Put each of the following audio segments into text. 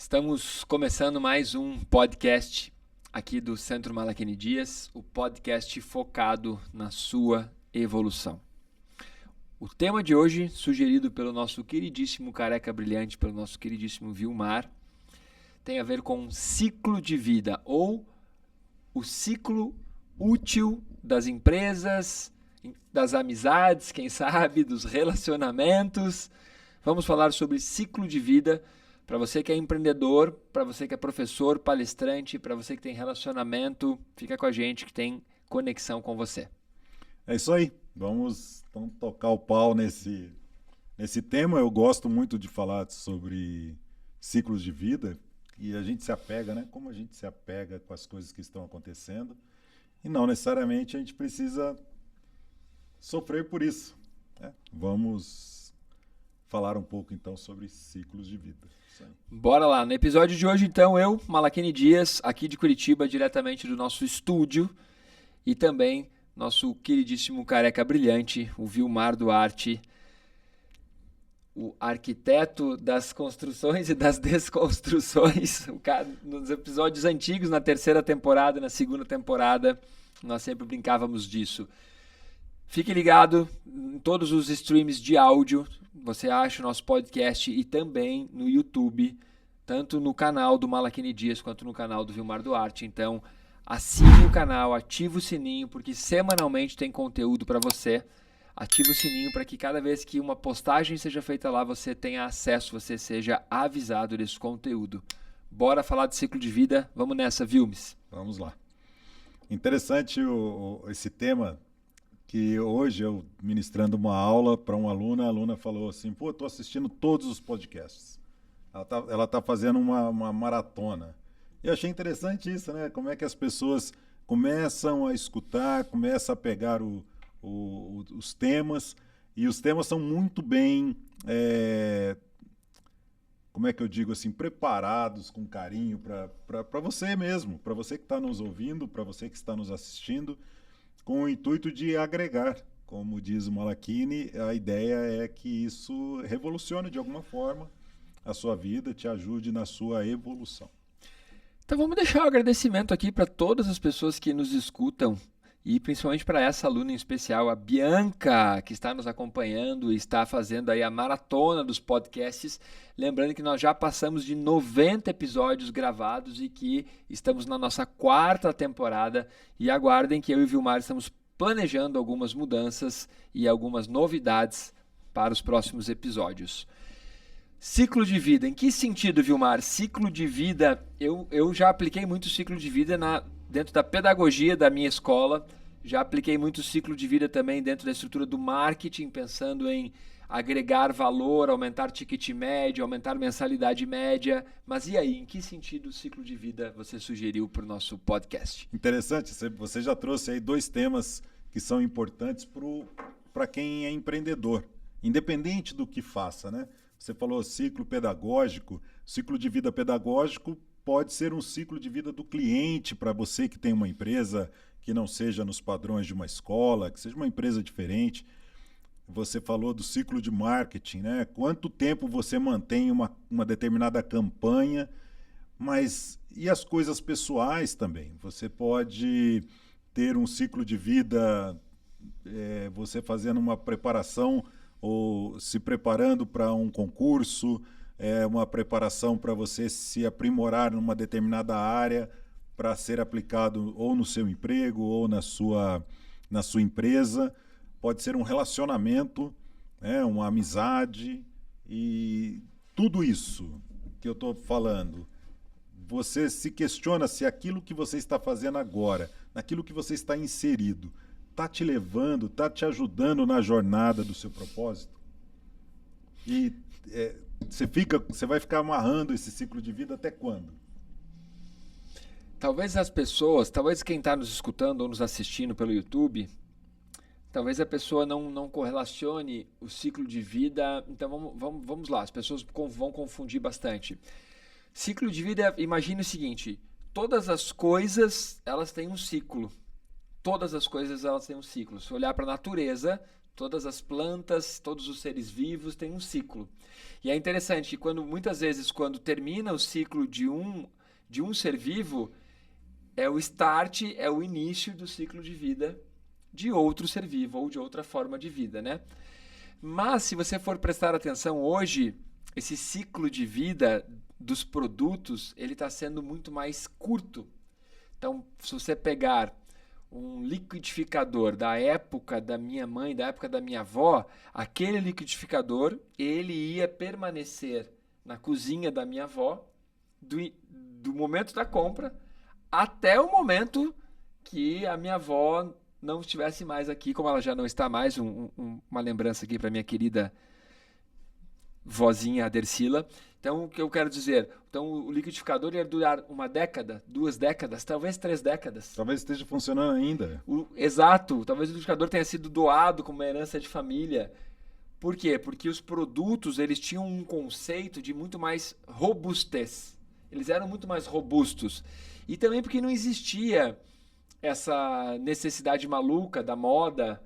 Estamos começando mais um podcast aqui do Centro Malaquini Dias, o podcast focado na sua evolução. O tema de hoje, sugerido pelo nosso queridíssimo Careca Brilhante, pelo nosso queridíssimo Vilmar, tem a ver com ciclo de vida ou o ciclo útil das empresas, das amizades, quem sabe, dos relacionamentos. Vamos falar sobre ciclo de vida para você que é empreendedor, para você que é professor, palestrante, para você que tem relacionamento. Fica com a gente que tem conexão com você. É isso aí. Vamos então, tocar o pau nesse tema. Eu gosto muito de falar sobre ciclos de vida e a gente se apega, né? Como a gente se apega com as coisas que estão acontecendo. E não necessariamente a gente precisa sofrer por isso, né? Vamos falar um pouco então sobre ciclos de vida. Bora lá. No episódio de hoje, então, eu, Malaquini Dias, aqui de Curitiba, diretamente do nosso estúdio, e também nosso queridíssimo Careca Brilhante, o Vilmar Duarte, o arquiteto das construções e das desconstruções. Nos episódios antigos, na terceira temporada, na segunda temporada, nós sempre brincávamos disso. Fique ligado em todos os streams de áudio, você acha o nosso podcast e também no YouTube, tanto no canal do Malaquini Dias quanto no canal do Vilmar Duarte. Então, assine o canal, ative o sininho, porque semanalmente tem conteúdo para você. Ative o sininho para que cada vez que uma postagem seja feita lá, você tenha acesso, você seja avisado desse conteúdo. Bora falar de ciclo de vida? Vamos nessa, Vilmes. Vamos lá. Interessante esse tema, que hoje eu ministrando uma aula para uma aluna, a aluna falou assim, pô, estou assistindo todos os podcasts. Ela tá fazendo uma maratona. E eu achei interessante isso, né? Como é que as pessoas começam a escutar, começam a pegar os temas, e os temas são muito bem, como é que eu digo assim, preparados com carinho para você mesmo, para você que está nos ouvindo, para você que está nos assistindo, com o intuito de agregar. Como diz o Malaquini, a ideia é que isso revolucione de alguma forma a sua vida, te ajude na sua evolução. Então vamos deixar o agradecimento aqui para todas as pessoas que nos escutam e principalmente para essa aluna em especial, a Bianca, que está nos acompanhando e está fazendo aí a maratona dos podcasts. Lembrando que nós já passamos de 90 episódios gravados e que estamos na nossa 4ª temporada, e aguardem que eu e o Vilmar estamos planejando algumas mudanças e algumas novidades para os próximos episódios. Ciclo de vida. Em que sentido, Vilmar? Ciclo de vida, eu já apliquei muito ciclo de vida dentro da pedagogia da minha escola, já apliquei muito ciclo de vida também dentro da estrutura do marketing, pensando em agregar valor, aumentar ticket médio, aumentar mensalidade média. Mas e aí, em que sentido o ciclo de vida você sugeriu para o nosso podcast? Interessante, você já trouxe aí 2 temas que são importantes para quem é empreendedor, independente do que faça, né? Você falou ciclo pedagógico, ciclo de vida pedagógico pode ser um ciclo de vida do cliente para você que tem uma empresa que não seja nos padrões de uma escola, que seja uma empresa diferente. Você falou do ciclo de marketing, né? Quanto tempo você mantém uma determinada campanha, mas e as coisas pessoais também? Você pode ter um ciclo de vida, você fazendo uma preparação ou se preparando para um concurso, uma preparação para você se aprimorar numa determinada área para ser aplicado ou no seu emprego ou na sua empresa. Pode ser um relacionamento, uma amizade, e tudo isso que eu estou falando, você se questiona se aquilo que você está fazendo agora, naquilo que você está inserido, está te levando, está te ajudando na jornada do seu propósito? E você vai ficar amarrando esse ciclo de vida até quando? Talvez quem está nos escutando ou nos assistindo pelo YouTube, talvez a pessoa não correlacione o ciclo de vida. Então vamos lá, as pessoas vão confundir bastante. Ciclo de vida, imagine o seguinte, todas as coisas elas têm um ciclo. Todas as coisas elas têm um ciclo. Se olhar para a natureza, Todas as plantas, todos os seres vivos têm um ciclo. E é interessante que muitas vezes quando termina o ciclo de um ser vivo, é o start, é o início do ciclo de vida de outro ser vivo ou de outra forma de vida, né? Mas se você for prestar atenção hoje, esse ciclo de vida dos produtos, ele está sendo muito mais curto. Então, se você pegar um liquidificador da época da minha mãe, da época da minha avó, aquele liquidificador, ele ia permanecer na cozinha da minha avó do momento da compra até o momento que a minha avó não estivesse mais aqui, como ela já não está mais, uma lembrança aqui para minha querida vozinha Adercila. Então, o que eu quero dizer? Então, o liquidificador ia durar 1 década, 2 décadas, talvez 3 décadas. Talvez esteja funcionando ainda. Exato. Talvez o liquidificador tenha sido doado como uma herança de família. Por quê? Porque os produtos, eles tinham um conceito de muito mais robustez. Eles eram muito mais robustos. E também porque não existia essa necessidade maluca da moda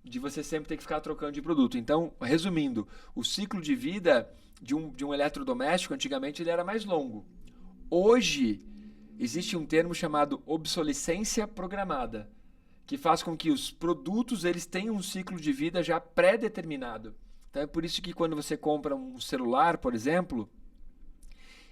de você sempre ter que ficar trocando de produto. Então, resumindo, o ciclo de vida de um eletrodoméstico, antigamente, ele era mais longo. Hoje, existe um termo chamado obsolescência programada, que faz com que os produtos eles tenham um ciclo de vida já pré-determinado. Então, é por isso que quando você compra um celular, por exemplo,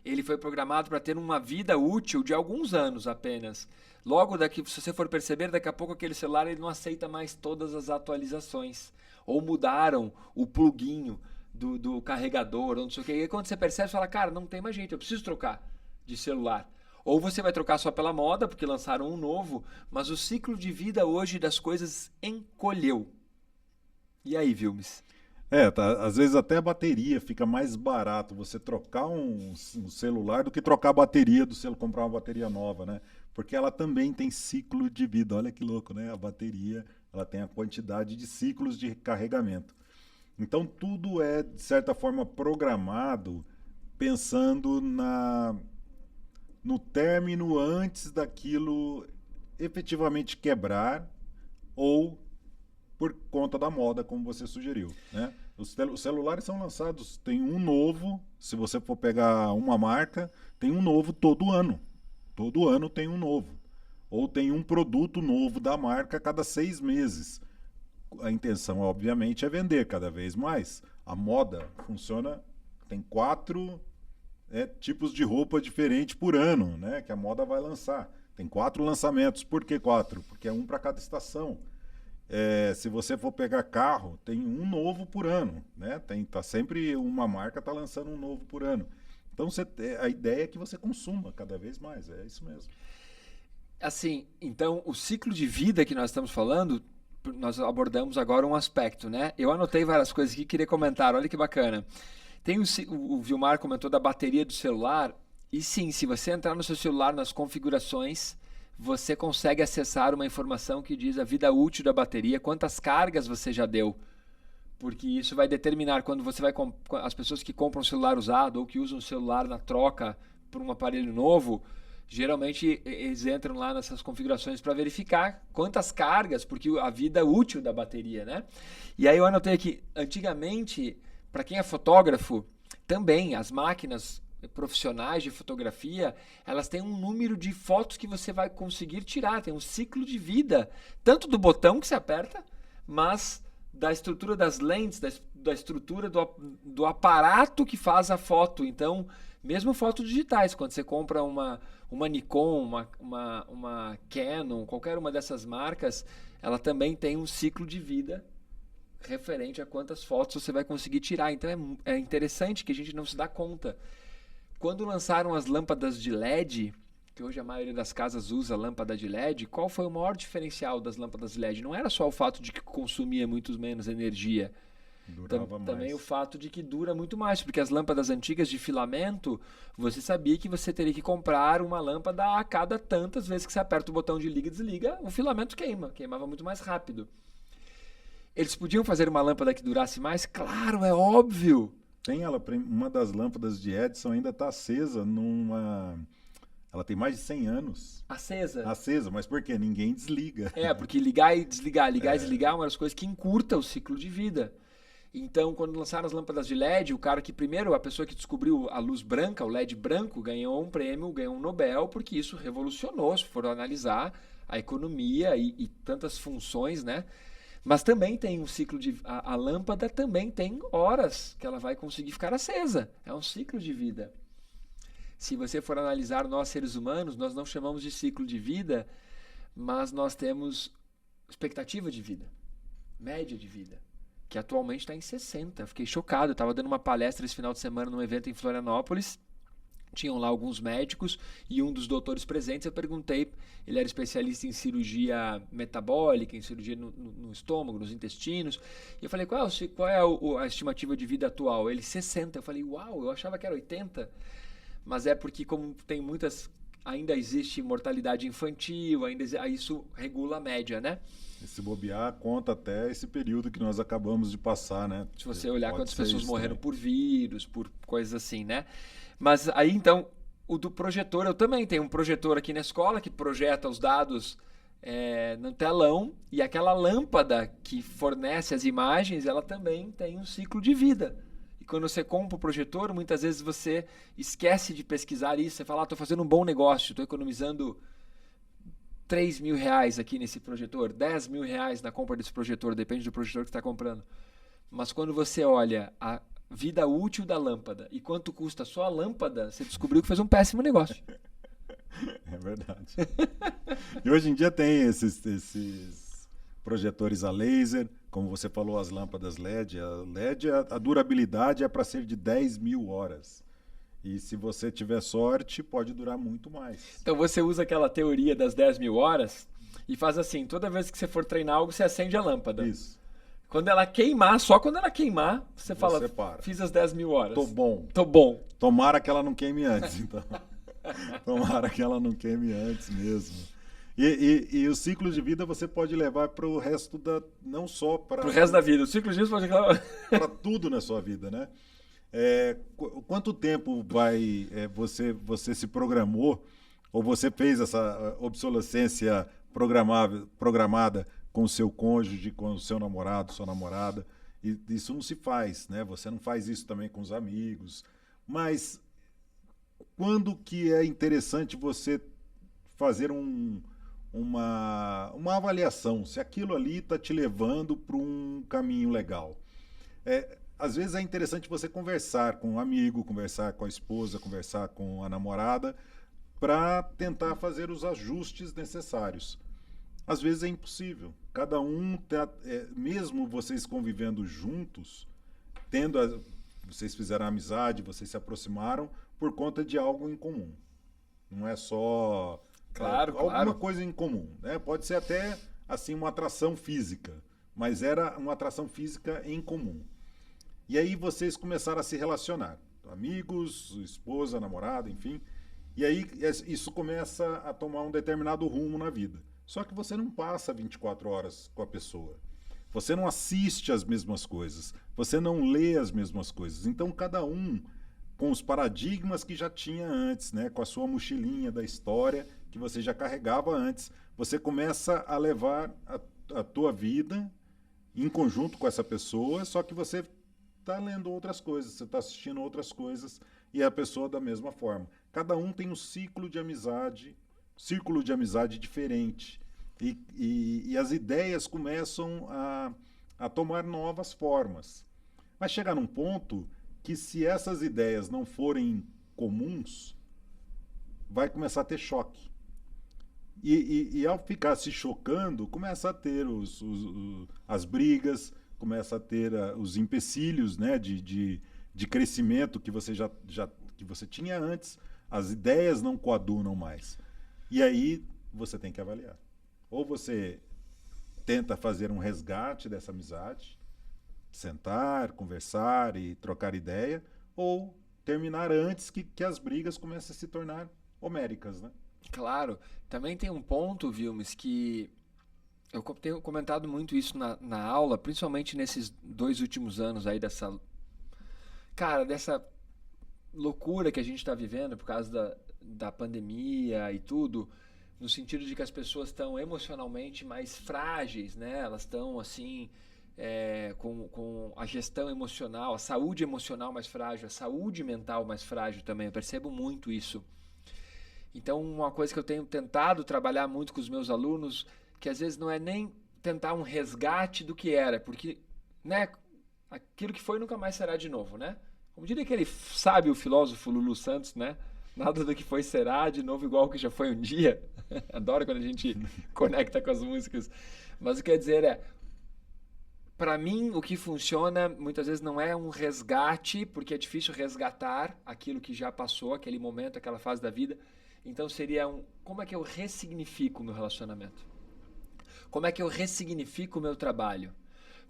ele foi programado para ter uma vida útil de alguns anos apenas. Logo, se você for perceber, daqui a pouco aquele celular ele não aceita mais todas as atualizações. Ou mudaram o pluguinho do carregador, ou não sei o que. E aí, quando você percebe, você fala, cara, não tem mais jeito, eu preciso trocar de celular. Ou você vai trocar só pela moda, porque lançaram um novo, mas o ciclo de vida hoje das coisas encolheu. E aí, Vilmes? Às vezes até a bateria fica mais barato você trocar um celular do que trocar a bateria do celular, comprar uma bateria nova, né? Porque ela também tem ciclo de vida. Olha que louco, né? A bateria, ela tem a quantidade de ciclos de carregamento. Então tudo é, de certa forma, programado pensando no término antes daquilo efetivamente quebrar ou por conta da moda, como você sugeriu, né? Os celulares são lançados, tem um novo, se você for pegar uma marca, tem um novo todo ano. Todo ano tem um novo. Ou tem um produto novo da marca a cada 6 meses. A intenção, obviamente, é vender cada vez mais. A moda funciona, tem 4 tipos de roupa diferentes por ano, né? Que a moda vai lançar. Tem 4 lançamentos. Por que 4? Porque é um para cada estação. Se você for pegar carro, tem um novo por ano, né? Tá sempre uma marca tá lançando um novo por ano. Então a ideia é que você consuma cada vez mais, é isso mesmo. Assim, então o ciclo de vida que nós estamos falando, nós abordamos agora um aspecto, né? Eu anotei várias coisas aqui, queria comentar, olha que bacana. Tem o Vilmar comentou da bateria do celular, e sim, se você entrar no seu celular nas configurações, você consegue acessar uma informação que diz a vida útil da bateria, quantas cargas você já deu. Porque isso vai determinar quando você vai... As pessoas que compram um celular usado ou que usam o celular na troca por um aparelho novo, geralmente eles entram lá nessas configurações para verificar quantas cargas, porque a vida útil da bateria, né? E aí eu anotei aqui, antigamente, para quem é fotógrafo, também as máquinas profissionais de fotografia, elas têm um número de fotos que você vai conseguir tirar, tem um ciclo de vida, tanto do botão que você aperta, mas da estrutura das lentes, da estrutura do aparato que faz a foto. Então, mesmo fotos digitais, quando você compra uma Nikon, uma Canon, qualquer uma dessas marcas, ela também tem um ciclo de vida referente a quantas fotos você vai conseguir tirar. Então, é interessante que a gente não se dá conta. Quando lançaram as lâmpadas de LED, que hoje a maioria das casas usa lâmpada de LED, qual foi o maior diferencial das lâmpadas de LED? Não era só o fato de que consumia muito menos energia. Durava mais. Também o fato de que dura muito mais, porque as lâmpadas antigas de filamento, você sabia que você teria que comprar uma lâmpada a cada tantas vezes que você aperta o botão de liga e desliga, o filamento queimava muito mais rápido. Eles podiam fazer uma lâmpada que durasse mais? Claro, é óbvio. Uma das lâmpadas de Edison ainda está acesa Ela tem mais de 100 anos Acesa. acesa, mas por quê? Ninguém desliga. Porque ligar e desligar, ligar e desligar é uma das coisas que encurta o ciclo de vida. Então, quando lançaram as lâmpadas de LED, o cara que primeiro, a pessoa que descobriu a luz branca, o LED branco, ganhou um prêmio, ganhou um Nobel, porque isso revolucionou, se for analisar, a economia e tantas funções, né? Mas também tem um ciclo de... A lâmpada também tem horas que ela vai conseguir ficar acesa. É um ciclo de vida. Se você for analisar nós seres humanos, nós não chamamos de ciclo de vida, mas nós temos expectativa de vida, média de vida, que atualmente está em 60. Eu fiquei chocado, eu estava dando uma palestra esse final de semana num evento em Florianópolis, tinham lá alguns médicos e um dos doutores presentes, eu perguntei, ele era especialista em cirurgia metabólica, em cirurgia no estômago, nos intestinos, e eu falei, qual é a estimativa de vida atual? Ele, 60. Eu falei, uau, eu achava que era 80. Mas é porque como tem muitas, ainda existe mortalidade infantil, isso regula a média, né? E se bobear, conta até esse período que nós acabamos de passar, né? Se você olhar Pode quantas ser pessoas isso morreram também. por vírus, por coisas assim, né? Mas aí então, o do projetor, eu também tenho um projetor aqui na escola que projeta os dados no telão, e aquela lâmpada que fornece as imagens, ela também tem um ciclo de vida. Quando você compra o projetor, muitas vezes você esquece de pesquisar isso. Você fala, estou fazendo um bom negócio, estou economizando R$3.000 aqui nesse projetor, R$10.000 na compra desse projetor, depende do projetor que você está comprando. Mas quando você olha a vida útil da lâmpada e quanto custa só a lâmpada, você descobriu que fez um péssimo negócio. É verdade. E hoje em dia tem esses projetores a laser, como você falou, as lâmpadas LED. A LED, a durabilidade é para ser de 10.000 horas. E se você tiver sorte, pode durar muito mais. Então você usa aquela teoria das 10.000 horas e faz assim, toda vez que você for treinar algo, você acende a lâmpada. Isso. Quando ela queimar, só quando ela queimar, você fala, para. Fiz as 10.000 horas. Tô bom. Tô bom. Tomara que ela não queime antes, então. Tomara que ela não queime antes mesmo. E o ciclo de vida você pode levar para o resto da... Não só para... Para o resto da vida. O ciclo de vida pode levar... para tudo na sua vida, né? Quanto tempo você se programou ou você fez essa obsolescência programada com o seu cônjuge, com o seu namorado, sua namorada? E isso não se faz, né? Você não faz isso também com os amigos. Mas quando que é interessante você fazer uma avaliação, se aquilo ali está te levando para um caminho legal? Às vezes é interessante você conversar com um amigo, conversar com a esposa, conversar com a namorada, para tentar fazer os ajustes necessários. Às vezes é impossível. Cada um, mesmo vocês convivendo juntos, vocês fizeram amizade, vocês se aproximaram por conta de algo em comum. Não é só alguma coisa em comum, né? Pode ser até assim uma atração física, mas era uma atração física em comum. E aí vocês começaram a se relacionar, amigos, esposa, namorada, enfim. E aí isso começa a tomar um determinado rumo na vida. Só que você não passa 24 horas com a pessoa. Você não assiste as mesmas coisas. Você não lê as mesmas coisas. Então cada um com os paradigmas que já tinha antes, né? Com a sua mochilinha da história que você já carregava antes. Você começa a levar a tua vida em conjunto com essa pessoa, só que você está lendo outras coisas, você está assistindo outras coisas, e a pessoa da mesma forma. Cada um tem um círculo de amizade diferente. E as ideias começam a tomar novas formas. Mas chega num ponto que, se essas ideias não forem comuns, vai começar a ter choque. E ao ficar se chocando, começa a ter as brigas, começa a ter os empecilhos, né, de crescimento que você que você tinha antes. As ideias não coadunam mais. E aí você tem que avaliar. Ou você tenta fazer um resgate dessa amizade, sentar, conversar e trocar ideia, ou terminar antes que as brigas comecem a se tornar homéricas, né? Claro. Também tem um ponto, Vilmes, que eu tenho comentado muito isso na aula, principalmente nesses 2 últimos anos aí dessa loucura que a gente está vivendo por causa da pandemia e tudo, no sentido de que as pessoas estão emocionalmente mais frágeis, né? Elas estão assim, com a gestão emocional, a saúde emocional mais frágil, a saúde mental mais frágil também. Eu percebo muito isso. Então, uma coisa que eu tenho tentado trabalhar muito com os meus alunos, que às vezes não é nem tentar um resgate do que era, porque, né, aquilo que foi nunca mais será de novo, né? Como diria aquele sábio filósofo Lulu Santos, né? Nada do que foi será de novo igual ao que já foi um dia. Adoro quando a gente conecta com as músicas. Mas o que quer dizer para mim, o que funciona muitas vezes não é um resgate, porque é difícil resgatar aquilo que já passou, aquele momento, aquela fase da vida. Então seria como é que eu ressignifico o meu relacionamento? Como é que eu ressignifico o meu trabalho?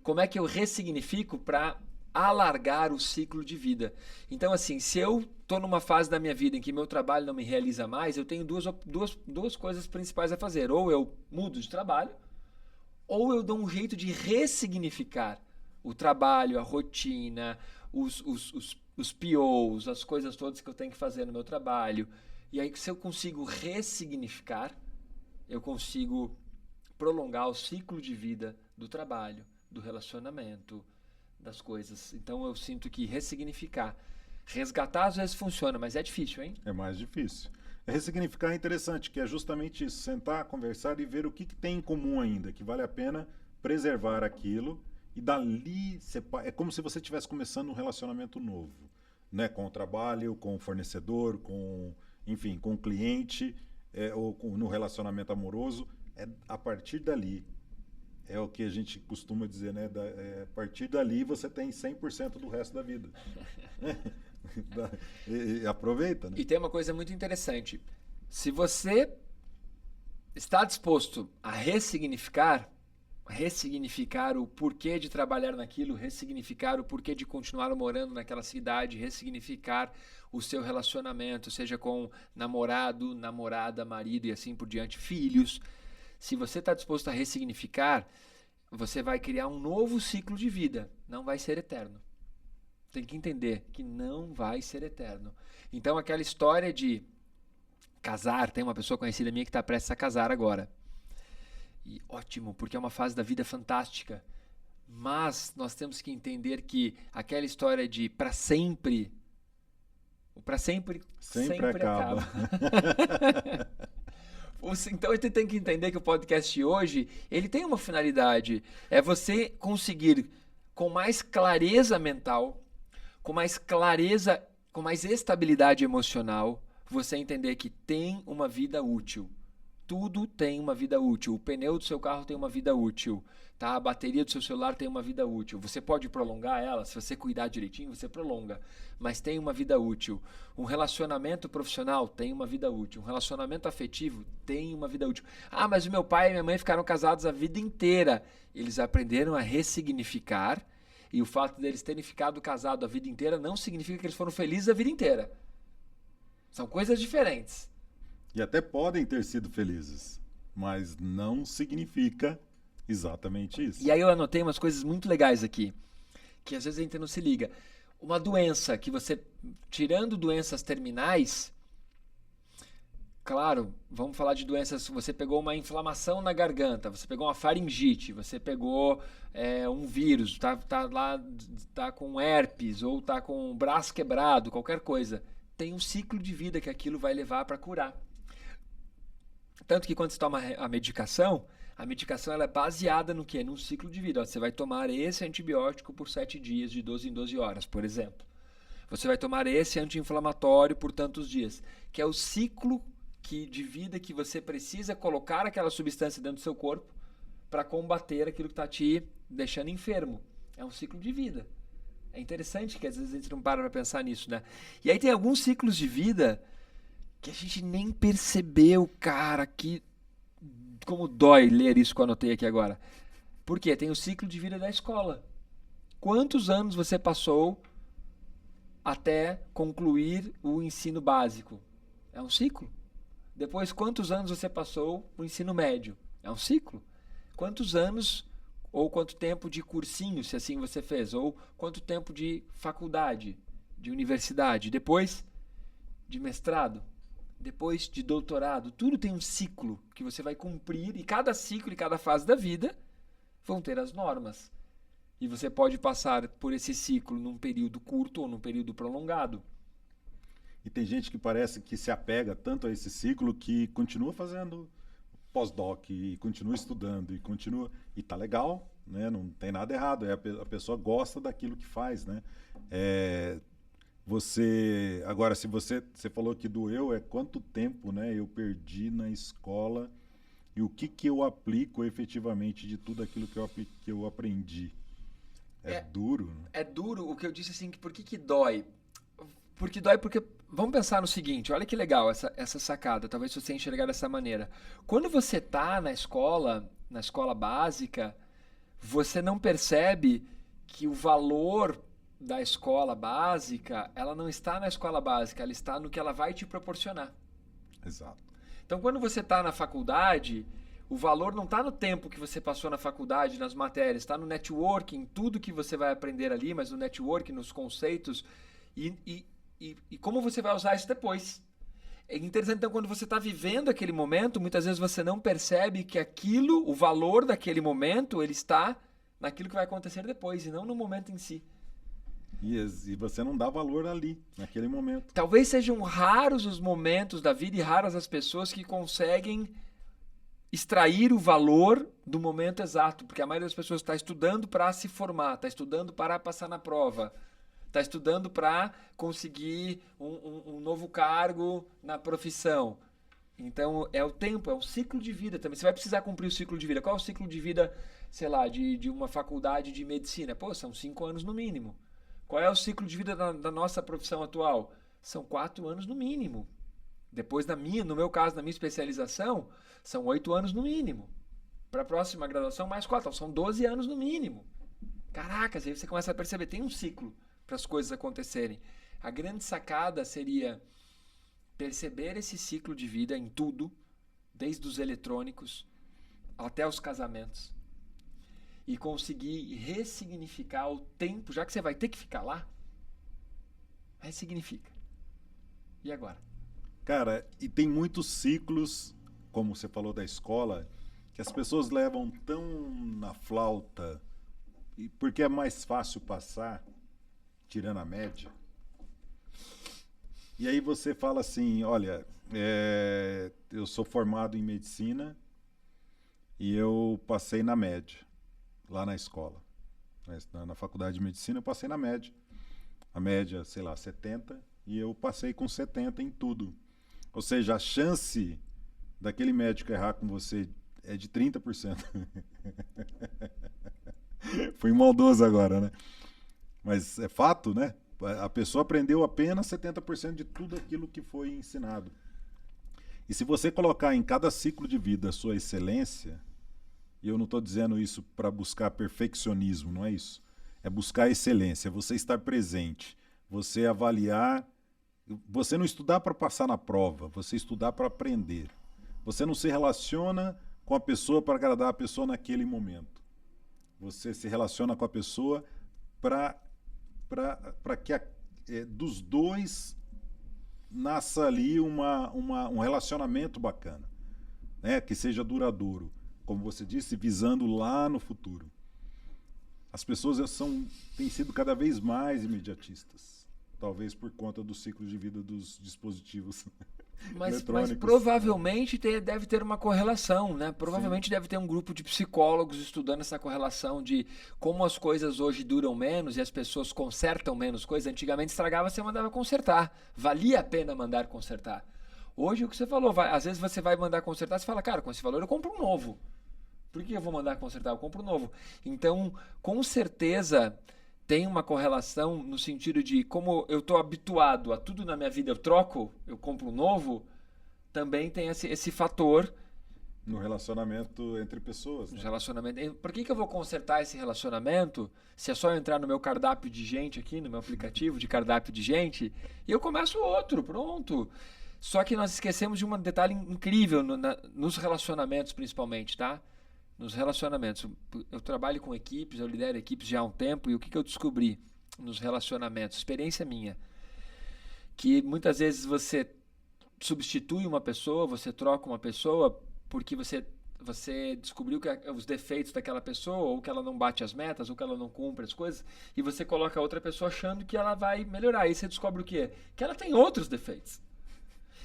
Como é que eu ressignifico para alargar o ciclo de vida? Então, assim, se eu estou numa fase da minha vida em que meu trabalho não me realiza mais, eu tenho duas coisas principais a fazer. Ou eu mudo de trabalho, ou eu dou um jeito de ressignificar o trabalho, a rotina, os POs, as coisas todas que eu tenho que fazer no meu trabalho. E aí, se eu consigo ressignificar, eu consigo prolongar o ciclo de vida do trabalho, do relacionamento, das coisas. Então, eu sinto que ressignificar. Resgatar às vezes funciona, mas é difícil, hein? É mais difícil. Ressignificar é interessante, que é justamente isso, sentar, conversar e ver o que tem em comum ainda, que vale a pena preservar aquilo e dali é como se você estivesse começando um relacionamento novo, né? Com o trabalho, com o fornecedor, enfim, com o cliente, ou no relacionamento amoroso. A partir dali, é o que a gente costuma dizer, né? A partir dali você tem 100% do resto da vida. E aproveita, né? E tem uma coisa muito interessante. Se você está disposto a ressignificar o porquê de trabalhar naquilo, ressignificar o porquê de continuar morando naquela cidade, ressignificar o seu relacionamento, seja com namorado, namorada, marido e assim por diante, filhos. Se você está disposto a ressignificar, você vai criar um novo ciclo de vida. Não vai ser eterno. Tem que entender que não vai ser eterno. Então, aquela história de casar, tem uma pessoa conhecida minha que está prestes a casar agora. E ótimo, porque é uma fase da vida fantástica. Mas nós temos que entender que aquela história de para sempre, o para sempre acaba. Então, você tem que entender que o podcast de hoje, ele tem uma finalidade. É você conseguir, com mais clareza mental, com mais clareza, com mais estabilidade emocional, você entender que tem uma vida útil. Tudo tem uma vida útil. O pneu do seu carro tem uma vida útil. Tá? A bateria do seu celular tem uma vida útil. Você pode prolongar ela, se você cuidar direitinho, você prolonga. Mas tem uma vida útil. Um relacionamento profissional tem uma vida útil. Um relacionamento afetivo tem uma vida útil. Ah, mas o meu pai e minha mãe ficaram casados a vida inteira. Eles aprenderam a ressignificar. E o fato deles terem ficado casados a vida inteira não significa que eles foram felizes a vida inteira. São coisas diferentes. E até podem ter sido felizes, mas não significa exatamente isso. E aí eu anotei umas coisas muito legais aqui, que às vezes a gente não se liga. Uma doença que você, tirando doenças terminais, claro, vamos falar de doenças, você pegou uma inflamação na garganta, você pegou uma faringite, você pegou um vírus, tá com herpes, ou tá com o braço quebrado, qualquer coisa. Tem um ciclo de vida que aquilo vai levar para curar. Tanto que quando você toma a medicação ela é baseada no quê? Num ciclo de vida. Você vai tomar esse antibiótico por 7 dias, de 12 em 12 horas, por exemplo. Você vai tomar esse anti-inflamatório por tantos dias, que é o ciclo de vida que você precisa colocar aquela substância dentro do seu corpo para combater aquilo que está te deixando enfermo. É um ciclo de vida. É interessante que às vezes a gente não para pensar nisso, né? E aí tem alguns ciclos de vida que a gente nem percebeu, cara, que como dói ler isso que eu anotei aqui agora. Por quê? Tem o ciclo de vida da escola. Quantos anos você passou até concluir o ensino básico? É um ciclo. Depois, quantos anos você passou no ensino médio? É um ciclo. Quantos anos ou quanto tempo de cursinho, se assim você fez, ou quanto tempo de faculdade, de universidade, depois de mestrado. depois de doutorado. Tudo tem um ciclo que você vai cumprir e cada ciclo e cada fase da vida vão ter as normas. E você pode passar por esse ciclo num período curto ou num período prolongado. E tem gente que parece que se apega tanto a esse ciclo que continua fazendo pós-doc e continua estudando e continua... E tá legal, né? Não tem nada errado. A pessoa gosta daquilo que faz, né? Agora, se você falou que doeu, quanto tempo, né, eu perdi na escola e o que eu aplico efetivamente de tudo aquilo que eu aprendi. É duro. É duro. O que eu disse assim, por que dói? Porque dói porque... Vamos pensar no seguinte, olha que legal essa sacada, talvez você enxergar dessa maneira. Quando você está na escola básica, você não percebe que o valor da escola básica, ela não está na escola básica, ela está no que ela vai te proporcionar. Exato. Então, quando você está na faculdade, o valor não está no tempo que você passou na faculdade, nas matérias, está no networking, tudo que você vai aprender ali, mas no networking, nos conceitos e como você vai usar isso depois. É interessante, então, quando você está vivendo aquele momento, muitas vezes você não percebe que o valor daquele momento, ele está naquilo que vai acontecer depois, e não no momento em si. E você não dá valor ali, naquele momento. Talvez sejam raros os momentos da vida e raras as pessoas que conseguem extrair o valor do momento exato, porque a maioria das pessoas está estudando para se formar, está estudando para passar na prova, está estudando para conseguir um novo cargo na profissão. Então, é o tempo, é o ciclo de vida também. Você vai precisar cumprir o ciclo de vida. Qual é o ciclo de vida, sei lá, de uma faculdade de medicina? Pô, são 5 anos no mínimo. Qual é o ciclo de vida da nossa profissão atual? São 4 anos no mínimo. Depois, no meu caso, na minha especialização, são 8 anos no mínimo. Para a próxima graduação, mais 4. Então, são 12 anos no mínimo. Caracas, aí você começa a perceber, tem um ciclo para as coisas acontecerem. A grande sacada seria perceber esse ciclo de vida em tudo, desde os eletrônicos até os casamentos, e conseguir ressignificar o tempo, já que você vai ter que ficar lá, ressignifica. E agora? Cara, e tem muitos ciclos, como você falou da escola, que as pessoas levam tão na flauta, porque é mais fácil passar, tirando a média. E aí você fala assim, olha, eu sou formado em medicina e eu passei na média, lá na escola. Na faculdade de medicina eu passei na média. A média, sei lá, 70, e eu passei com 70 em tudo. Ou seja, a chance daquele médico errar com você é de 30%. Fui maldoso agora, né? Mas é fato, né? A pessoa aprendeu apenas 70% de tudo aquilo que foi ensinado. E se você colocar em cada ciclo de vida a sua excelência, e eu não estou dizendo isso para buscar perfeccionismo, não é isso. É buscar excelência, você estar presente, você avaliar, você não estudar para passar na prova, você estudar para aprender. Você não se relaciona com a pessoa para agradar a pessoa naquele momento. Você se relaciona com a pessoa para que dos dois nasça ali um relacionamento bacana, né? Que seja duradouro, como você disse, visando lá no futuro. As pessoas têm sido cada vez mais imediatistas, talvez por conta do ciclo de vida dos dispositivos eletrônicos. Mas provavelmente deve ter uma correlação, né? Provavelmente deve ter um grupo de psicólogos estudando essa correlação de como as coisas hoje duram menos e as pessoas consertam menos coisas. Antigamente estragava, você mandava consertar. Valia a pena mandar consertar. Hoje, o que você falou, às vezes você vai mandar consertar, você fala, cara, com esse valor eu compro um novo. Por que eu vou mandar consertar? Eu compro um novo. Então, com certeza, tem uma correlação no sentido de como eu estou habituado a tudo na minha vida, eu troco, eu compro um novo, também tem esse fator. No relacionamento entre pessoas. Né? Relacionamento. Por que eu vou consertar esse relacionamento se é só eu entrar no meu cardápio de gente aqui, no meu aplicativo de cardápio de gente, e eu começo outro, pronto. Só que nós esquecemos de um detalhe incrível nos relacionamentos, principalmente, tá? Nos relacionamentos. Eu trabalho com equipes, eu lidero equipes já há um tempo, e o que eu descobri nos relacionamentos? Experiência minha. Que muitas vezes você substitui uma pessoa, você troca uma pessoa porque você descobriu que os defeitos daquela pessoa, ou que ela não bate as metas, ou que ela não cumpre as coisas, e você coloca a outra pessoa achando que ela vai melhorar. Aí você descobre o quê? Que ela tem outros defeitos.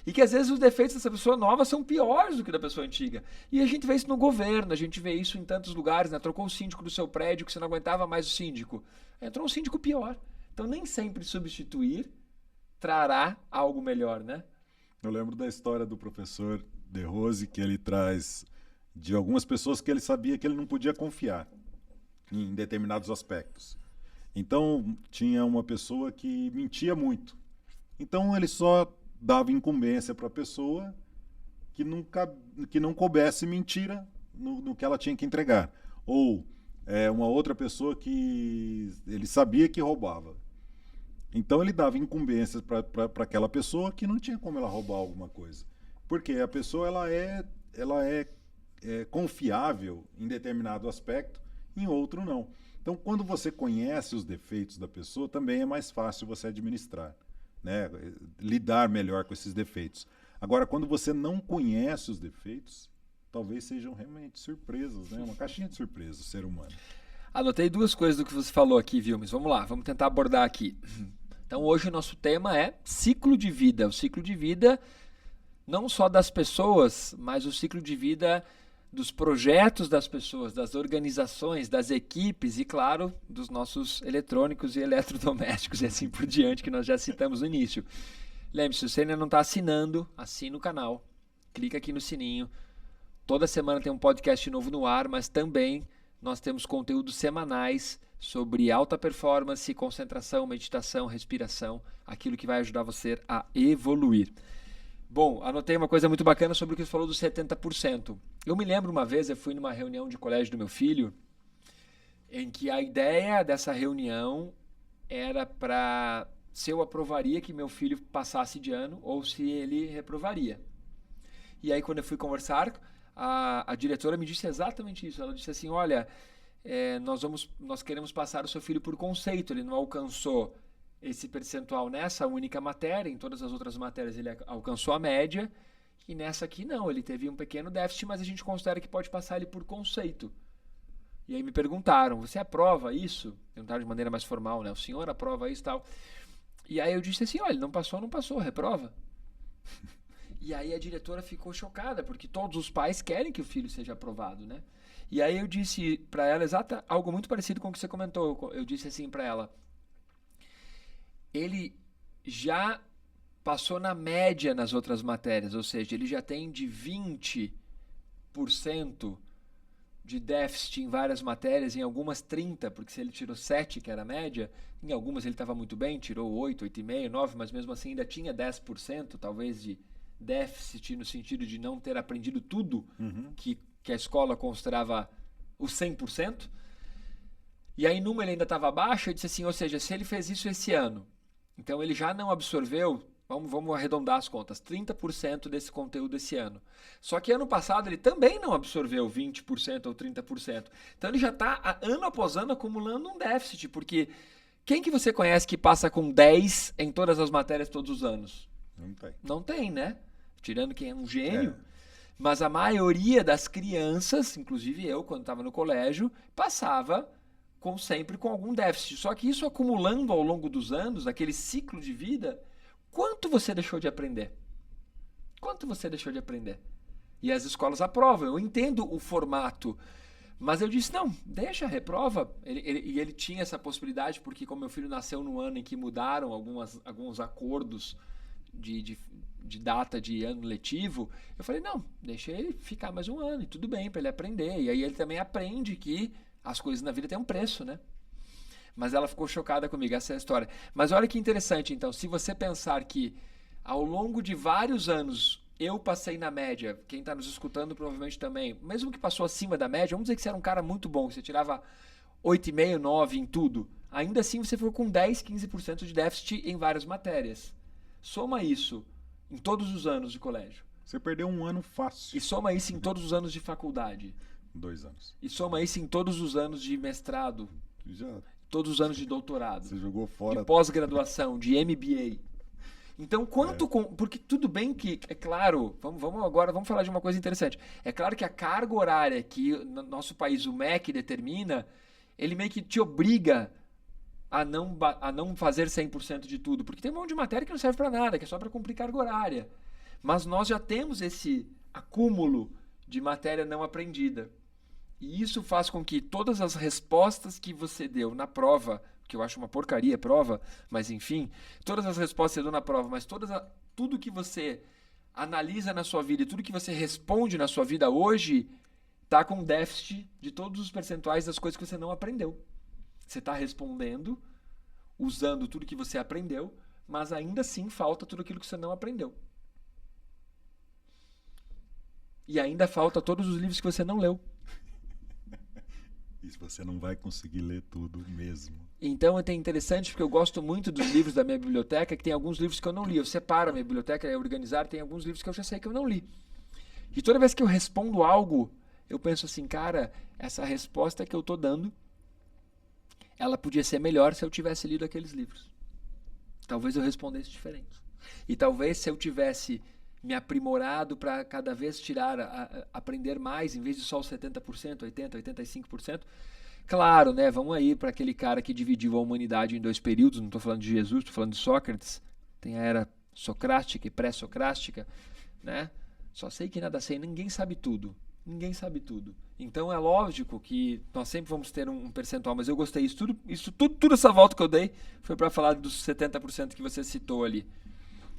E que às vezes os defeitos dessa pessoa nova são piores do que da pessoa antiga. E a gente vê isso no governo, a gente vê isso em tantos lugares, né? Trocou o síndico do seu prédio, que você não aguentava mais o síndico. Entrou um síndico pior. Então nem sempre substituir trará algo melhor, né? Eu lembro da história do professor De Rose, que ele traz de algumas pessoas que ele sabia que ele não podia confiar em determinados aspectos. Então, tinha uma pessoa que mentia muito. Então, ele só dava incumbência para a pessoa que não coubesse mentira no que ela tinha que entregar. Ou uma outra pessoa que ele sabia que roubava. Então ele dava incumbências para aquela pessoa que não tinha como ela roubar alguma coisa. Porque a pessoa ela é confiável em determinado aspecto, em outro não. Então, quando você conhece os defeitos da pessoa, também é mais fácil você administrar, né? Lidar melhor com esses defeitos. Agora, quando você não conhece os defeitos, talvez sejam realmente surpresas, né? Uma caixinha de surpresas, o ser humano. Anotei duas coisas do que você falou aqui, Vilmes. Vamos lá, vamos tentar abordar aqui. Então, hoje o nosso tema é ciclo de vida. O ciclo de vida não só das pessoas, mas o ciclo de vida dos projetos das pessoas, das organizações, das equipes e, claro, dos nossos eletrônicos e eletrodomésticos e assim por diante, que nós já citamos no início. Lembre-se, se você ainda não está assinando, assina o canal, clica aqui no sininho. Toda semana tem um podcast novo no ar, mas também nós temos conteúdos semanais sobre alta performance, concentração, meditação, respiração, aquilo que vai ajudar você a evoluir. Bom, anotei uma coisa muito bacana sobre o que você falou dos 70%. Eu me lembro uma vez, eu fui numa reunião de colégio do meu filho, em que a ideia dessa reunião era para se eu aprovaria que meu filho passasse de ano ou se ele reprovaria. E aí, quando eu fui conversar, a diretora me disse exatamente isso. Ela disse assim, olha, nós queremos passar o seu filho por conceito, ele não alcançou esse percentual nessa única matéria, em todas as outras matérias ele alcançou a média, e nessa aqui não, ele teve um pequeno déficit, mas a gente considera que pode passar ele por conceito. E aí me perguntaram, você aprova isso? Perguntaram de maneira mais formal, né? O senhor aprova isso e tal? E aí eu disse assim, olha, ele não passou, reprova. E aí a diretora ficou chocada, porque todos os pais querem que o filho seja aprovado, né? E aí eu disse para ela algo muito parecido com o que você comentou. Eu disse assim para ela, ele já passou na média nas outras matérias, ou seja, ele já tem de 20% de déficit em várias matérias, em algumas 30%, porque se ele tirou 7, que era a média, em algumas ele estava muito bem, tirou 8, 8,5, 9, mas mesmo assim ainda tinha 10%, talvez, de déficit no sentido de não ter aprendido tudo que a escola considerava o 100%. E aí numa ele ainda estava abaixo, eu disse assim, ou seja, se ele fez isso esse ano, então ele já não absorveu, vamos arredondar as contas, 30% desse conteúdo esse ano. Só que ano passado ele também não absorveu 20% ou 30%. Então ele já está ano após ano acumulando um déficit, porque quem que você conhece que passa com 10 em todas as matérias todos os anos? Não tem. Não tem, né? Tirando quem é um gênio. Mas a maioria das crianças, inclusive eu, quando estava no colégio, passava sempre com algum déficit. Só que isso acumulando ao longo dos anos, aquele ciclo de vida, quanto você deixou de aprender? Quanto você deixou de aprender? E as escolas aprovam. Eu entendo o formato, mas eu disse, não, deixa, reprova. E ele tinha essa possibilidade, porque como meu filho nasceu no ano em que mudaram alguns acordos de data de ano letivo, eu falei, não, deixa ele ficar mais um ano, e tudo bem, para ele aprender. E aí ele também aprende que as coisas na vida têm um preço, né? Mas ela ficou chocada comigo, essa é a história. Mas olha que interessante, então, se você pensar que ao longo de vários anos eu passei na média, quem está nos escutando provavelmente também, mesmo que passou acima da média, vamos dizer que você era um cara muito bom, que você tirava 8,5, 9 em tudo, ainda assim você ficou com 10, 15% de déficit em várias matérias. Soma isso em todos os anos de colégio. Você perdeu um ano fácil. E soma isso em todos os anos de faculdade. 2 anos. E soma isso em todos os anos de mestrado. Já. Todos os anos de doutorado. Você jogou fora. De pós-graduação, de MBA. Então, porque tudo bem que, é claro, vamos falar de uma coisa interessante. É claro que a carga horária que no nosso país, o MEC, determina, ele meio que te obriga a não fazer 100% de tudo, porque tem um monte de matéria que não serve para nada, que é só para cumprir carga horária. Mas nós já temos esse acúmulo de matéria não aprendida. E isso faz com que todas as respostas que você deu na prova, que eu acho uma porcaria a prova, mas enfim, todas as respostas que você deu na prova, mas tudo que você analisa na sua vida e tudo que você responde na sua vida hoje está com déficit de todos os percentuais das coisas que você não aprendeu. Você está respondendo, usando tudo que você aprendeu, mas ainda assim falta tudo aquilo que você não aprendeu. E ainda falta todos os livros que você não leu. Isso você não vai conseguir ler tudo mesmo. Então é interessante porque eu gosto muito dos livros da minha biblioteca, que tem alguns livros que eu não li. Eu separo a minha biblioteca, é organizar, tem alguns livros que eu já sei que eu não li. E toda vez que eu respondo algo, eu penso assim, cara, essa resposta que eu estou dando, ela podia ser melhor se eu tivesse lido aqueles livros. Talvez eu respondesse diferente. E talvez se eu tivesse me aprimorado para cada vez aprender mais, em vez de só os 70%, 80%, 85%. Claro, né? Vamos aí para aquele cara que dividiu a humanidade em 2 períodos, não estou falando de Jesus, estou falando de Sócrates. Tem a era socrática e pré-socrática, né? Só sei que nada sei, ninguém sabe tudo. Ninguém sabe tudo. Então é lógico que nós sempre vamos ter um percentual, mas eu gostei. Tudo essa volta que eu dei foi para falar dos 70% que você citou ali.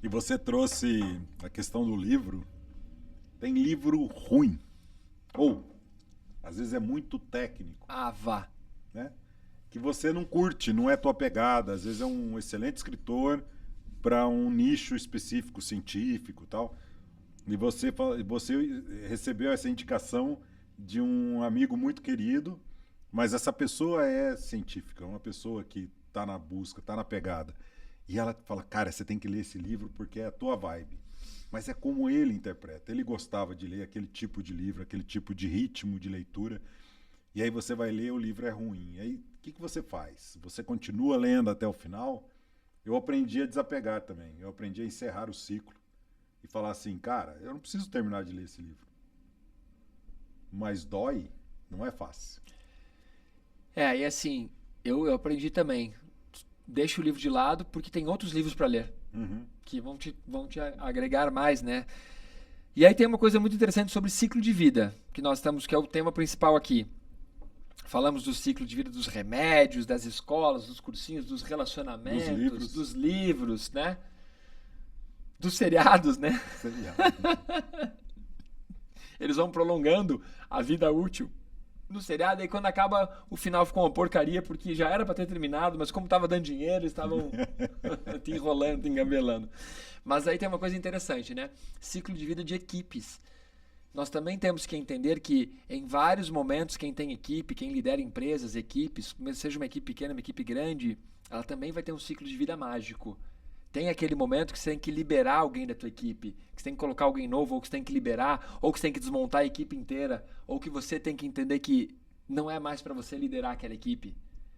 E você trouxe a questão do livro. Tem livro ruim. Ou, às vezes é muito técnico. Ah, vá. Né? Que você não curte, não é tua pegada. Às vezes é um excelente escritor para um nicho específico, científico e tal. E você recebeu essa indicação de um amigo muito querido, mas essa pessoa é científica, uma pessoa que está na busca, está na pegada. E ela fala, cara, você tem que ler esse livro porque é a tua vibe. Mas é como ele interpreta. Ele gostava de ler aquele tipo de livro, aquele tipo de ritmo de leitura. E aí você vai ler, o livro é ruim. E aí o que você faz? Você continua lendo até o final? Eu aprendi a desapegar também. Eu aprendi a encerrar o ciclo. E falar assim, cara, eu não preciso terminar de ler esse livro. Mas dói, não é fácil. E assim, eu aprendi também. Deixa o livro de lado porque tem outros livros para ler que vão te agregar mais, né? E aí tem uma coisa muito interessante sobre ciclo de vida que é o tema principal aqui. Falamos do ciclo de vida dos remédios, das escolas, dos cursinhos, dos relacionamentos, dos livros, né? Dos seriados, né? Eles vão prolongando a vida útil no seriado, e quando acaba, o final ficou uma porcaria, porque já era para ter terminado, mas como estava dando dinheiro, eles estavam te enrolando, te engabelando. Mas aí tem uma coisa interessante, né? Ciclo de vida de equipes. Nós também temos que entender que, em vários momentos, quem tem equipe, quem lidera empresas, equipes, seja uma equipe pequena, uma equipe grande, ela também vai ter um ciclo de vida mágico. Tem aquele momento que você tem que liberar alguém da tua equipe, que você tem que colocar alguém novo, ou que você tem que liberar, ou que você tem que desmontar a equipe inteira, ou que você tem que entender que não é mais para você liderar aquela equipe.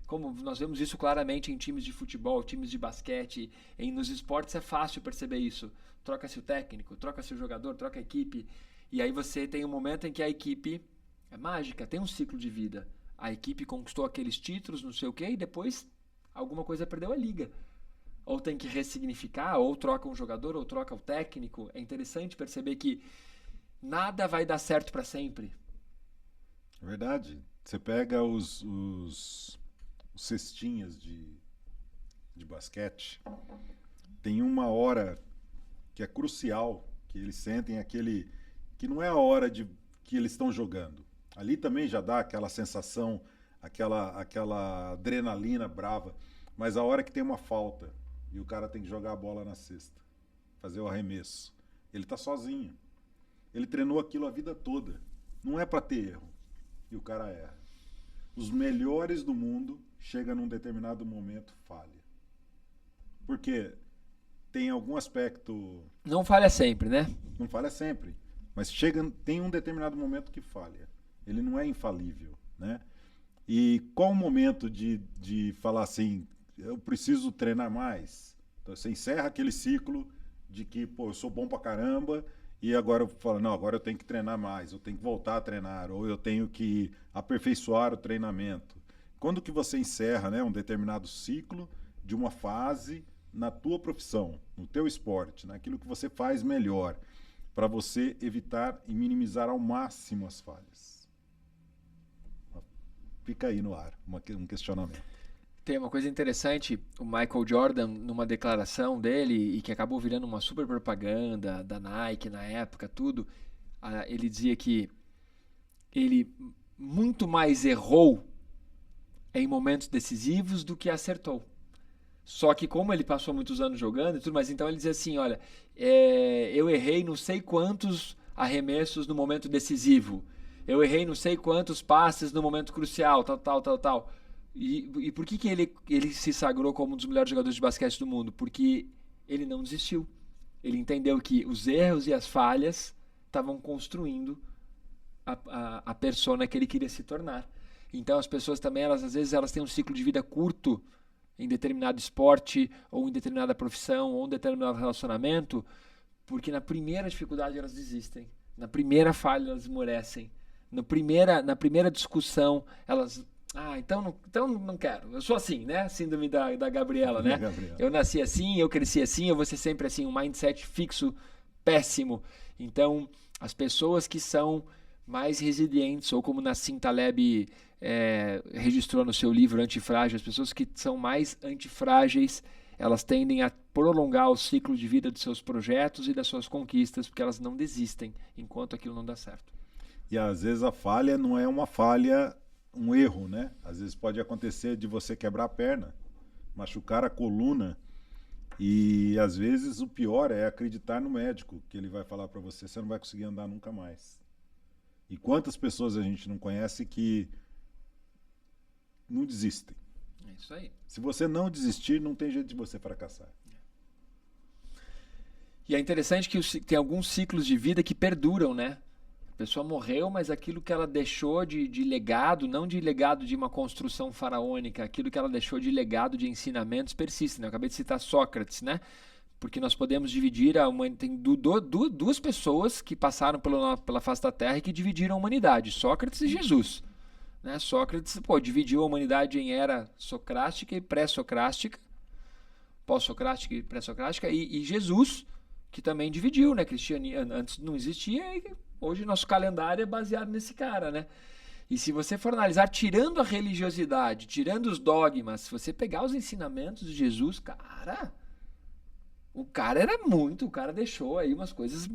Como nós vemos isso claramente em times de futebol, times de basquete, nos esportes é fácil perceber isso. Troca-se o técnico, troca-se o jogador, troca a equipe, e aí você tem um momento em que a equipe é mágica, tem um ciclo de vida. A equipe conquistou aqueles títulos, não sei o quê, e depois alguma coisa perdeu a liga. Ou tem que ressignificar, ou troca um jogador, ou troca o técnico. É interessante perceber que nada vai dar certo para sempre. É verdade. Você pega os cestinhas de basquete, tem uma hora que é crucial, que eles sentem aquele... que não é a hora que eles estão jogando. Ali também já dá aquela sensação, aquela adrenalina brava, mas a hora que tem uma falta e o cara tem que jogar a bola na cesta, fazer o arremesso, ele tá sozinho. Ele treinou aquilo a vida toda. Não é para ter erro. E o cara erra. Os melhores do mundo chegam num determinado momento, falha. Porque tem algum aspecto... Não falha sempre, né? Não falha sempre. Mas tem um determinado momento que falha. Ele não é infalível, né? E qual o momento de falar assim, eu preciso treinar mais? Então você encerra aquele ciclo de que, pô, eu sou bom pra caramba e agora eu falo, não, agora eu tenho que treinar mais, eu tenho que voltar a treinar, ou eu tenho que aperfeiçoar o treinamento. Quando que você encerra, né, um determinado ciclo de uma fase na tua profissão, no teu esporte, naquilo que você faz melhor, para você evitar e minimizar ao máximo as falhas? Fica aí no ar, um questionamento. Tem uma coisa interessante, o Michael Jordan, numa declaração dele, e que acabou virando uma super propaganda da Nike na época, tudo, ele dizia que ele muito mais errou em momentos decisivos do que acertou. Só que como ele passou muitos anos jogando e tudo, mas então ele dizia assim, olha, eu errei não sei quantos arremessos no momento decisivo, eu errei não sei quantos passes no momento crucial, tal. E por que ele se sagrou como um dos melhores jogadores de basquete do mundo? Porque ele não desistiu. Ele entendeu que os erros e as falhas estavam construindo a persona que ele queria se tornar. Então as pessoas também, às vezes, elas têm um ciclo de vida curto em determinado esporte, ou em determinada profissão, ou em determinado relacionamento, porque na primeira dificuldade elas desistem. Na primeira falha elas esmorecem. Na primeira discussão elas... então não quero. Eu sou assim, né? Síndrome da Gabriela, né? Eu nasci assim, eu cresci assim, eu vou ser sempre assim, um mindset fixo, péssimo. Então, as pessoas que são mais resilientes, ou como Nassim Taleb registrou no seu livro Antifrágil, as pessoas que são mais antifrágeis, elas tendem a prolongar o ciclo de vida dos seus projetos e das suas conquistas, porque elas não desistem enquanto aquilo não dá certo. E às vezes a falha não é uma falha, um erro, né? Às vezes pode acontecer de você quebrar a perna, machucar a coluna, e às vezes o pior é acreditar no médico, que ele vai falar para você, você não vai conseguir andar nunca mais. E quantas pessoas a gente não conhece que não desistem? É isso aí. Se você não desistir, não tem jeito de você fracassar. E é interessante que tem alguns ciclos de vida que perduram, né? A pessoa morreu, mas aquilo que ela deixou de legado, não de legado de uma construção faraônica, aquilo que ela deixou de legado de ensinamentos persiste, né? Eu acabei de citar Sócrates, né? Porque nós podemos dividir tem duas pessoas que passaram pela face da Terra e que dividiram a humanidade, Sócrates e Jesus. Né? Sócrates dividiu a humanidade em era socrática e pré-socrática, pós-socrática e pré-socrática, e Jesus, que também dividiu, né? Antes não existia, e hoje nosso calendário é baseado nesse cara, né? E se você for analisar, tirando a religiosidade, tirando os dogmas, se você pegar os ensinamentos de Jesus, o cara deixou aí umas coisas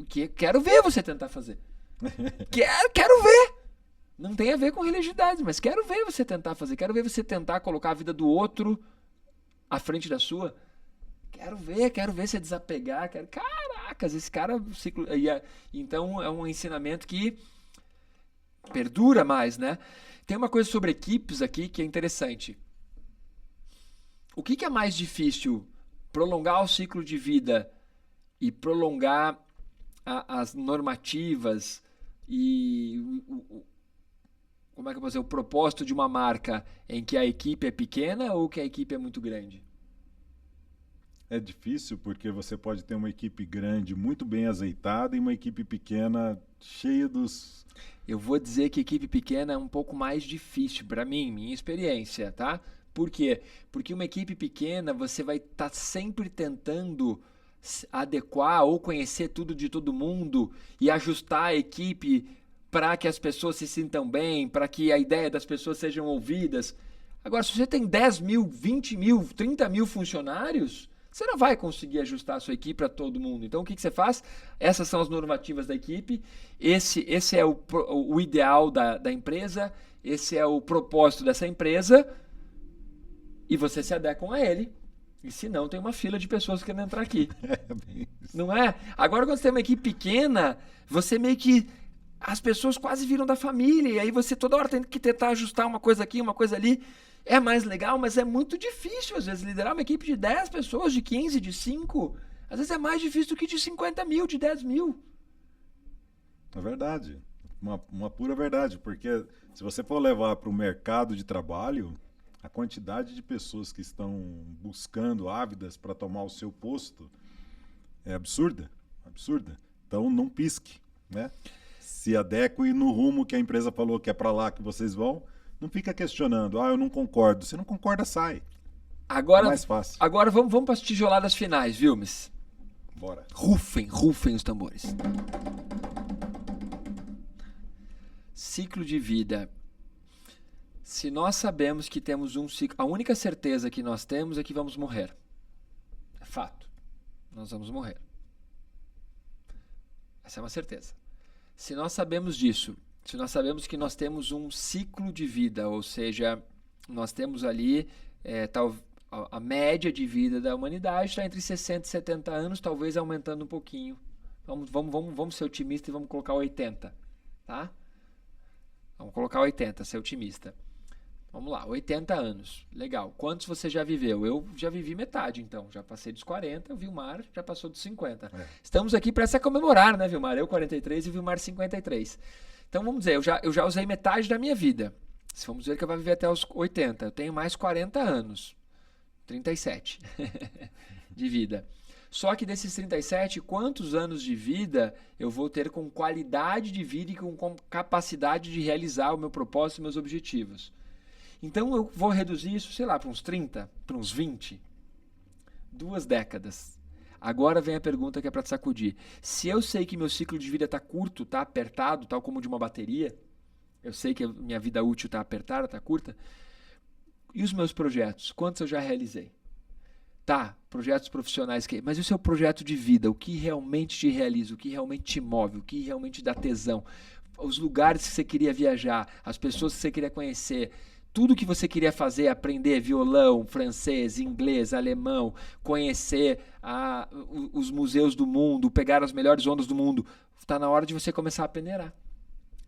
que quero ver você tentar fazer. Quero ver. Não tem a ver com religiosidade, mas quero ver você tentar fazer. Quero ver você tentar colocar a vida do outro à frente da sua. Quero ver você desapegar. Caracas, esse cara... Então é um ensinamento que perdura mais, né? Tem uma coisa sobre equipes aqui que é interessante. O que é mais difícil? Prolongar o ciclo de vida e prolongar as normativas e como é que eu posso dizer, o propósito de uma marca em que a equipe é pequena ou que a equipe é muito grande? É difícil porque você pode ter uma equipe grande, muito bem azeitada, e uma equipe pequena cheia dos... Eu vou dizer que equipe pequena é um pouco mais difícil, para mim, minha experiência, tá? Por quê? Porque uma equipe pequena, você vai estar sempre tentando adequar ou conhecer tudo de todo mundo e ajustar a equipe para que as pessoas se sintam bem, para que a ideia das pessoas sejam ouvidas. Agora, se você tem 10 mil, 20 mil, 30 mil funcionários, você não vai conseguir ajustar a sua equipe para todo mundo. Então, o que você faz? Essas são as normativas da equipe, esse é o ideal da empresa, esse é o propósito dessa empresa, e você se adequa a ele. E se não, tem uma fila de pessoas querendo entrar aqui. Não é? Agora, quando você tem uma equipe pequena, você meio que... As pessoas quase viram da família, e aí você toda hora tem que tentar ajustar uma coisa aqui, uma coisa ali. É mais legal, mas é muito difícil, às vezes, liderar uma equipe de 10 pessoas, de 15, de 5. Às vezes é mais difícil do que de 50 mil, de 10 mil. É verdade. Uma pura verdade, porque se você for levar para o mercado de trabalho, a quantidade de pessoas que estão buscando, ávidas para tomar o seu posto, é absurda. Absurda. Então não pisque, né? Se adeque no rumo que a empresa falou que é para lá que vocês vão, não fica questionando. Eu não concordo. Se não concorda, sai. Agora, É mais fácil. Agora vamos para as tijoladas finais, viu, Miss? Bora. Rufem os tambores. Ciclo de vida. Se nós sabemos que temos um ciclo, a única certeza que nós temos é que vamos morrer. É fato. Nós vamos morrer. Essa é uma certeza. Se nós sabemos disso, se nós sabemos que nós temos um ciclo de vida, ou seja, nós temos ali a média de vida da humanidade está entre 60 e 70 anos, talvez aumentando um pouquinho. Vamos ser otimistas e vamos colocar 80, tá? Vamos colocar 80, ser otimista. Vamos lá, 80 anos. Legal. Quantos você já viveu? Eu já vivi metade, então. Já passei dos 40, o Vilmar já passou dos 50. Estamos aqui para comemorar, né, Vilmar? Eu 43 e o Vilmar 53. Então, vamos dizer, eu já usei metade da minha vida. Se vamos dizer que eu vou viver até os 80, eu tenho mais 40 anos. 37 de vida. Só que desses 37, quantos anos de vida eu vou ter com qualidade de vida e com capacidade de realizar o meu propósito e meus objetivos? Então eu vou reduzir isso, sei lá, para uns 30, para uns 20. 2 décadas. Agora vem a pergunta que é para te sacudir. Se eu sei que meu ciclo de vida está curto, está apertado, tal como de uma bateria, eu sei que a minha vida útil está apertada, está curta, e os meus projetos? Quantos eu já realizei? Tá, projetos profissionais, mas e o seu projeto de vida? O que realmente te realiza? O que realmente te move? O que realmente dá tesão? Os lugares que você queria viajar, as pessoas que você queria conhecer, tudo que você queria fazer, aprender violão, francês, inglês, alemão, conhecer os museus do mundo, pegar as melhores ondas do mundo, está na hora de você começar a peneirar.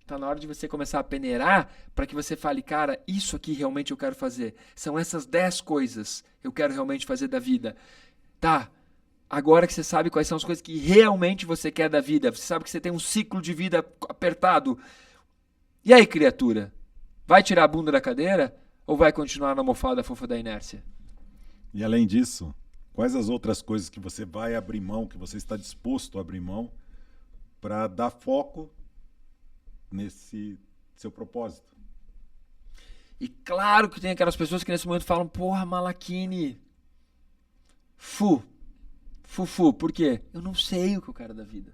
Está na hora de você começar a peneirar para que você fale, cara, isso aqui realmente eu quero fazer. São essas 10 coisas que eu quero realmente fazer da vida. Tá, agora que você sabe quais são as coisas que realmente você quer da vida, você sabe que você tem um ciclo de vida apertado. E aí, criatura? Vai tirar a bunda da cadeira ou vai continuar na almofada fofa da inércia? E além disso, quais as outras coisas que você vai abrir mão, que você está disposto a abrir mão para dar foco nesse seu propósito? E claro que tem aquelas pessoas que nesse momento falam, porra, Malachini, por quê? Eu não sei o que eu quero da vida.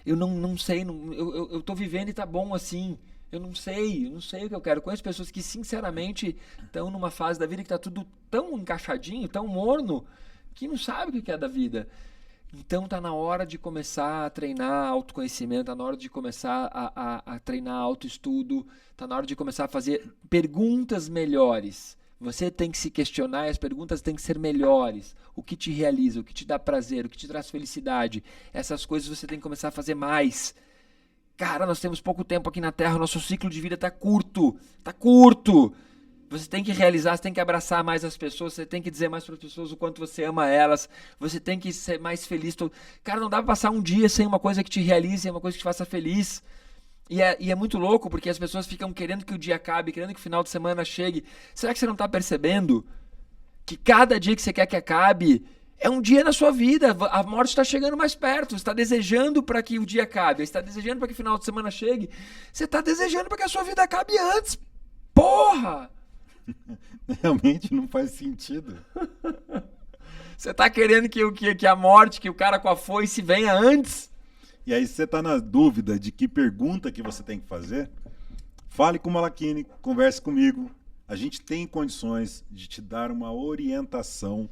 Eu não sei, eu tô vivendo e tá bom assim. Eu não sei o que eu quero. Conheço pessoas que sinceramente estão numa fase da vida que tá tudo tão encaixadinho, tão morno, que não sabe o que é da vida. Então tá na hora de começar a treinar autoconhecimento, tá na hora de começar a treinar autoestudo, tá na hora de começar a fazer perguntas melhores. Você tem que se questionar e as perguntas têm que ser melhores. O que te realiza, o que te dá prazer, o que te traz felicidade. Essas coisas você tem que começar a fazer mais. Cara, nós temos pouco tempo aqui na Terra, o nosso ciclo de vida tá curto. Tá curto. Você tem que realizar, você tem que abraçar mais as pessoas, você tem que dizer mais para as pessoas o quanto você ama elas, você tem que ser mais feliz. Cara, não dá para passar um dia sem uma coisa que te realize, uma coisa que te faça feliz. E é muito louco, porque as pessoas ficam querendo que o dia acabe, querendo que o final de semana chegue. Será que você não está percebendo que cada dia que você quer que acabe é um dia na sua vida? A morte está chegando mais perto, você está desejando para que o dia acabe, você está desejando para que o final de semana chegue, você está desejando para que a sua vida acabe antes. Porra! Realmente não faz sentido. Você tá querendo que a morte, que o cara com a foice venha antes? E aí, se você tá na dúvida de que pergunta que você tem que fazer, fale com o Malachini, converse comigo. A gente tem condições de te dar uma orientação,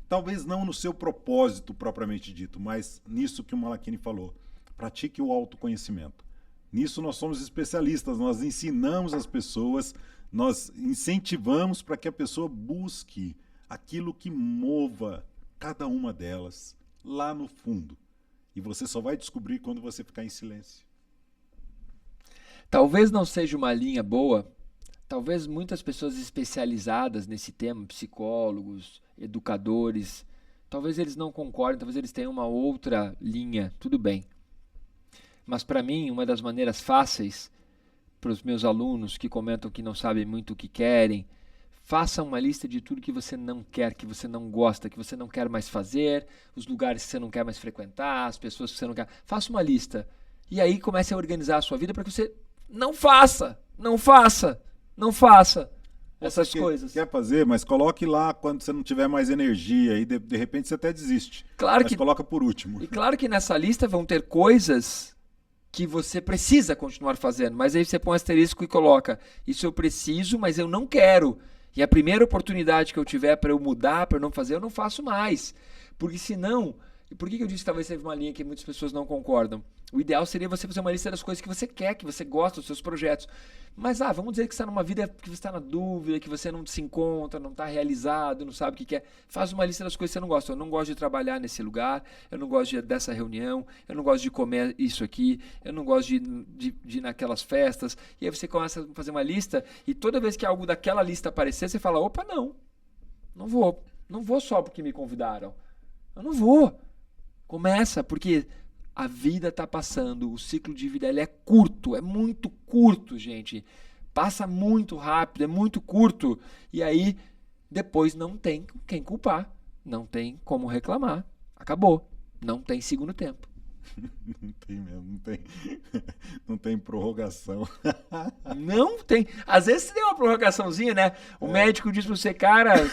talvez não no seu propósito propriamente dito, mas nisso que o Malachini falou. Pratique o autoconhecimento. Nisso nós somos especialistas, nós ensinamos as pessoas, nós incentivamos para que a pessoa busque aquilo que mova cada uma delas lá no fundo. E você só vai descobrir quando você ficar em silêncio. Talvez não seja uma linha boa, talvez muitas pessoas especializadas nesse tema, psicólogos, educadores, talvez eles não concordem, talvez eles tenham uma outra linha, tudo bem. Mas para mim, uma das maneiras fáceis para os meus alunos que comentam que não sabem muito o que querem, Faça uma lista de tudo que você não quer, que você não gosta, que você não quer mais fazer, os lugares que você não quer mais frequentar, as pessoas que você não quer. Faça uma lista. E aí comece a organizar a sua vida para que você não faça essas coisas. Quer fazer, mas coloque lá quando você não tiver mais energia e de repente você até desiste. Claro mas que coloca por último. E claro que nessa lista vão ter coisas que você precisa continuar fazendo, mas aí você põe um asterisco e coloca: isso eu preciso, mas eu não quero. E a primeira oportunidade que eu tiver para eu mudar, para eu não fazer, eu não faço mais. Porque senão... E por que eu disse que talvez seja uma linha que muitas pessoas não concordam? O ideal seria você fazer uma lista das coisas que você quer, que você gosta, dos seus projetos. Mas, vamos dizer que você está numa vida que você está na dúvida, que você não se encontra, não está realizado, não sabe o que quer. Faz uma lista das coisas que você não gosta. Eu não gosto de trabalhar nesse lugar, eu não gosto dessa reunião, eu não gosto de comer isso aqui, eu não gosto de ir naquelas festas. E aí você começa a fazer uma lista e toda vez que algo daquela lista aparecer, você fala: opa, não vou. Não vou só porque me convidaram. Eu não vou. Começa, porque a vida está passando, o ciclo de vida ele é curto, é muito curto, gente. Passa muito rápido, é muito curto. E aí, depois não tem quem culpar, não tem como reclamar. Acabou, não tem segundo tempo. Não tem mesmo, não tem prorrogação. Não tem. Às vezes tem uma prorrogaçãozinha, né? O médico diz para você: cara,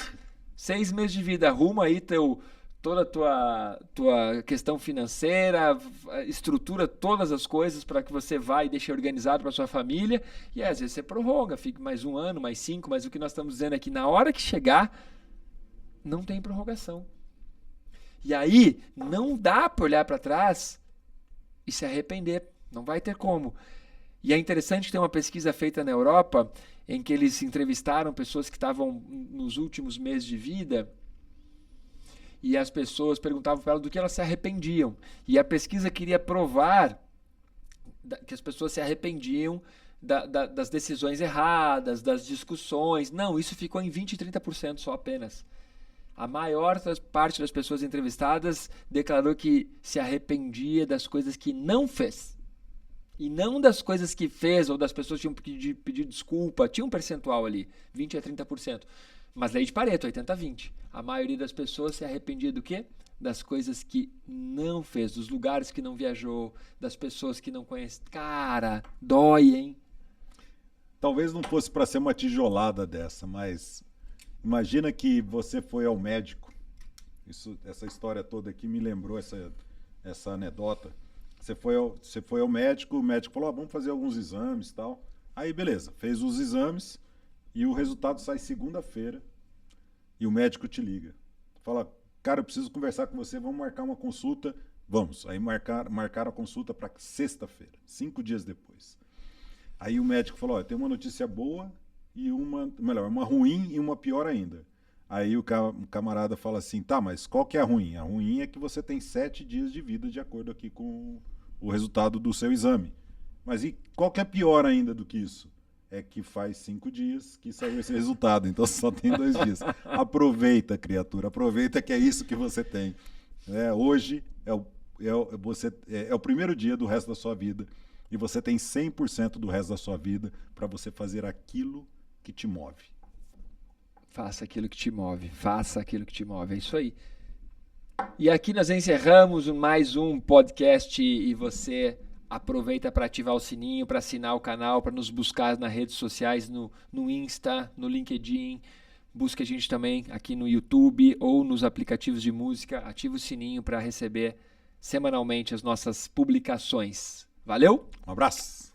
6 meses de vida, arruma aí toda a tua questão financeira, estrutura todas as coisas para que você vá e deixe organizado para sua família. E às vezes você prorroga, fica mais 1 ano, mais 5, mas o que nós estamos dizendo é que na hora que chegar, não tem prorrogação. E aí, não dá para olhar para trás e se arrepender. Não vai ter como. E é interessante que tem uma pesquisa feita na Europa em que eles entrevistaram pessoas que estavam nos últimos meses de vida. E as pessoas perguntavam para elas do que elas se arrependiam. E a pesquisa queria provar que as pessoas se arrependiam das decisões erradas, das discussões. Não, isso ficou em 20% e 30% só apenas. A maior parte das pessoas entrevistadas declarou que se arrependia das coisas que não fez. E não das coisas que fez, ou das pessoas que tinham pedido desculpa. Tinha um percentual ali, 20% a 30%. Mas lei de Pareto, 80-20. A maioria das pessoas se arrependia do quê? Das coisas que não fez, dos lugares que não viajou, das pessoas que não conhece. Cara, dói, hein? Talvez não fosse para ser uma tijolada dessa, mas imagina que você foi ao médico. Essa história toda aqui me lembrou essa anedota. Você foi ao médico, o médico falou: vamos fazer alguns exames e tal. Aí, beleza, fez os exames. E o resultado sai segunda-feira e o médico te liga. Fala: cara, eu preciso conversar com você, vamos marcar uma consulta. Vamos. Aí marcaram a consulta para sexta-feira, 5 dias depois. Aí o médico falou: tem uma notícia boa e uma ruim e uma pior ainda. Aí o camarada fala assim: tá, mas qual que é a ruim? A ruim é que você tem 7 dias de vida de acordo aqui com o resultado do seu exame. Mas e qual que é pior ainda do que isso? É que faz 5 dias que saiu esse resultado, então só tem 2 dias. Aproveita, criatura, aproveita que é isso que você tem. Hoje é o primeiro dia do resto da sua vida e você tem 100% do resto da sua vida para você fazer aquilo que te move. Faça aquilo que te move, é isso aí. E aqui nós encerramos mais um podcast e você... aproveita para ativar o sininho, para assinar o canal, para nos buscar nas redes sociais, no Insta, no LinkedIn. Busque a gente também aqui no YouTube ou nos aplicativos de música. Ative o sininho para receber semanalmente as nossas publicações. Valeu? Um abraço!